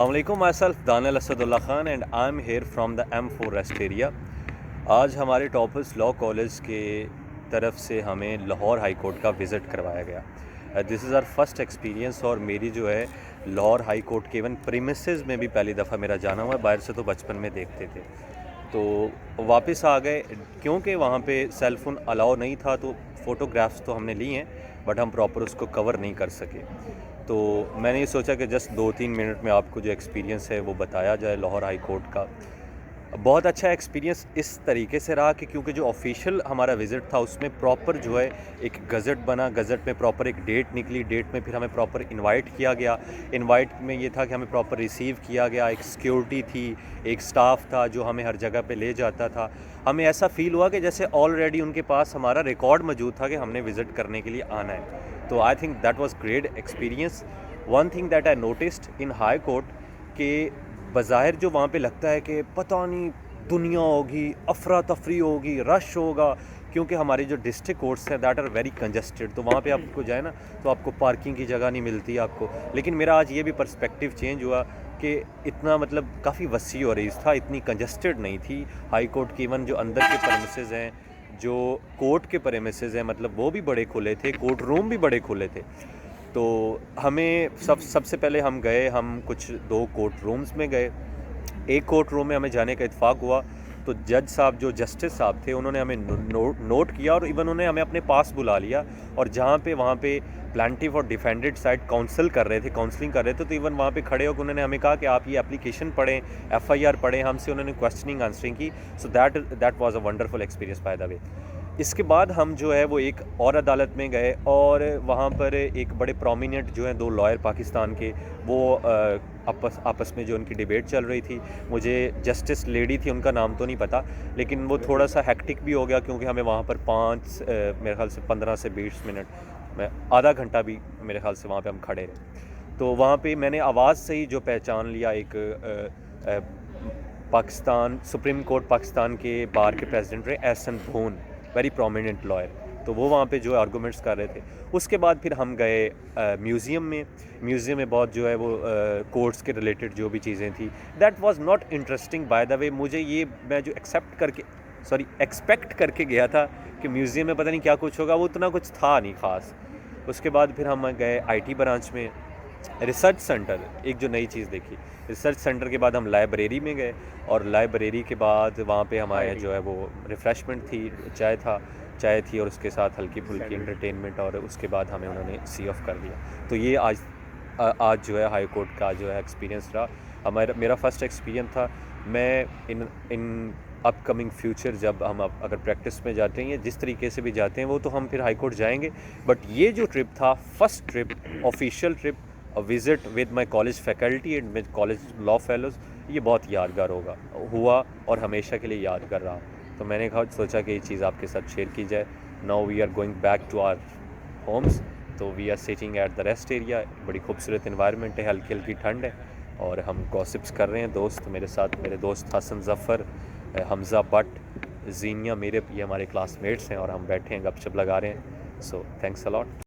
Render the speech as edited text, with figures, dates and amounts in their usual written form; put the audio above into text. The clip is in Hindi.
अस्सलामुअलैकुम, myself Daniyal Asadullah Khan and I am here from the M4 rest area. आज हमारे टॉपर्स लॉ कॉलेज के तरफ से हमें लाहौर हाई कोर्ट का विज़िट करवाया गया। This is our first experience और मेरी जो है लाहौर हाई कोर्ट के इवन प्रीमिसेस में भी पहली दफ़ा मेरा जाना हुआ है। बाहर से तो बचपन में देखते थे, तो वापस आ गए क्योंकि वहाँ पे सेल फ़ोन अलाउ नहीं था, तो फ़ोटोग्राफ्स तो हमने लिए हैं बट हम प्रॉपर उसको कवर नहीं कर सके। तो मैंने ये सोचा कि जस्ट 2-3 मिनट में आपको जो एक्सपीरियंस है वो बताया जाए लाहौर हाई कोर्ट का। बहुत अच्छा एक्सपीरियंस इस तरीके से रहा कि क्योंकि जो ऑफिशियल हमारा विज़िट था उसमें प्रॉपर जो है एक गज़ट बना, गज़ट में प्रॉपर एक डेट निकली, डेट में फिर हमें प्रॉपर इनवाइट किया गया। इनवाइट में ये था कि हमें प्रॉपर रिसीव किया गया, एक सिक्योरिटी थी, एक स्टाफ था जो हमें हर जगह पे ले जाता था। हमें ऐसा फ़ील हुआ कि जैसे ऑलरेडी उनके पास हमारा रिकॉर्ड मौजूद था कि हमने विज़िट करने के लिए आना है। तो I think that was great experience. One thing that I noticed in high court के बज़ाहिर जो वहाँ पे लगता है कि पता नहीं दुनिया होगी, अफरा तफरी होगी, रश होगा, क्योंकि हमारे जो डिस्ट्रिक्ट कोर्ट्स हैं दैट आर वेरी कंजस्टेड। तो वहाँ पे आपको जाए ना तो आपको पार्किंग की जगह नहीं मिलती आपको। लेकिन मेरा आज ये भी पर्सपेक्टिव चेंज हुआ कि इतना मतलब काफ़ी वसी और रेस था, इतनी कंजस्टेड नहीं थी हाई कोर्ट की। इवन जो अंदर के प्रेमिसेस हैं, जो कोर्ट के प्रेमिसेस हैं, मतलब वो भी बड़े खुले थे, कोर्ट रूम भी बड़े खुले थे। तो हमें सबसे पहले हम कुछ 2 कोर्ट रूम्स में गए। एक कोर्ट रूम में हमें जाने का इत्फाक हुआ, तो जज साहब जो जस्टिस साहब थे उन्होंने हमें नोट किया और इवन उन्होंने हमें अपने पास बुला लिया। और वहाँ पे प्लांटिव और डिफेंडेड साइड काउंसलिंग कर रहे थे, तो इवन वहाँ पे खड़े होकर उन्होंने हमें कहा कि आप ये एप्लीकेशन पढ़ें, FIR पढ़ें। हमसे उन्होंने क्वेश्चनिंग आंसरिंग की। So that was a wonderful experience by the way. इसके बाद हम जो है वो एक और अदालत में गए और वहाँ पर एक बड़े प्रोमिनेंट जो हैं 2 लॉयर पाकिस्तान के, वो आपस में जो उनकी डिबेट चल रही थी। मुझे जस्टिस लेडी थी, उनका नाम तो नहीं पता, लेकिन वो थोड़ा सा हेक्टिक भी हो गया क्योंकि हमें वहाँ पर मेरे ख्याल से 15 से 20 मिनट में आधा घंटा भी मेरे ख्याल से वहाँ पे हम खड़े रहे। तो वहाँ पे मैंने आवाज़ से ही जो पहचान लिया एक पाकिस्तान सुप्रीम कोर्ट पाकिस्तान के बार के प्रेसिडेंट रहे एहसन भून, वेरी प्रोमिनेंट लॉयर। तो वो वहाँ पे जो आर्गूमेंट्स कर रहे थे। उसके बाद फिर हम गए म्यूज़ियम में बहुत जो है वो कोर्ट्स के रिलेटेड जो भी चीज़ें थी, that was not interesting by the way. मैं जो एक्सपेक्ट करके गया था कि म्यूज़ियम में पता नहीं क्या कुछ होगा, वो उतना कुछ था नहीं ख़ास। उसके बाद फिर हम गए IT ब्रांच में, रिसर्च सेंटर, एक जो नई चीज़ देखी। रिसर्च सेंटर के बाद हम लाइब्रेरी में गए और लाइब्रेरी के बाद वहाँ पे हमारे जो है वो रिफ़्रेशमेंट थी, चाय थी और उसके साथ हल्की फुल्की एंटरटेनमेंट, और उसके बाद हमें उन्होंने सी ऑफ कर दिया। तो ये आज जो है हाई कोर्ट का जो है एक्सपीरियंस रहा। मेरा फ़र्स्ट एक्सपीरियंस था। मैं इन अपकमिंग फ्यूचर जब हम अगर प्रैक्टिस में जाते हैं या जिस तरीके से भी जाते हैं, वो तो हम फिर हाई कोर्ट जाएंगे। बट ये जो ट्रिप था, first trip, official trip, a visit with my college faculty and with college law fellows, ये बहुत यादगार हुआ और हमेशा के लिए यादगार रहा। तो मैंने सोचा कि ये चीज़ आपके साथ शेयर की जाए। Now we are going back to our homes. तो we are sitting at the rest area. बड़ी खूबसूरत इन्वायरमेंट है, हल्की हल्की ठंड है और हम गॉसिप्स कर रहे हैं। दोस्त मेरे साथ, मेरे दोस्त हसन ज़फ़र, हमज़ा बट, जीनिया, ये हमारे क्लासमेट्स हैं और हम बैठे हैं गपशप लगा रहे हैं। So thanks a lot.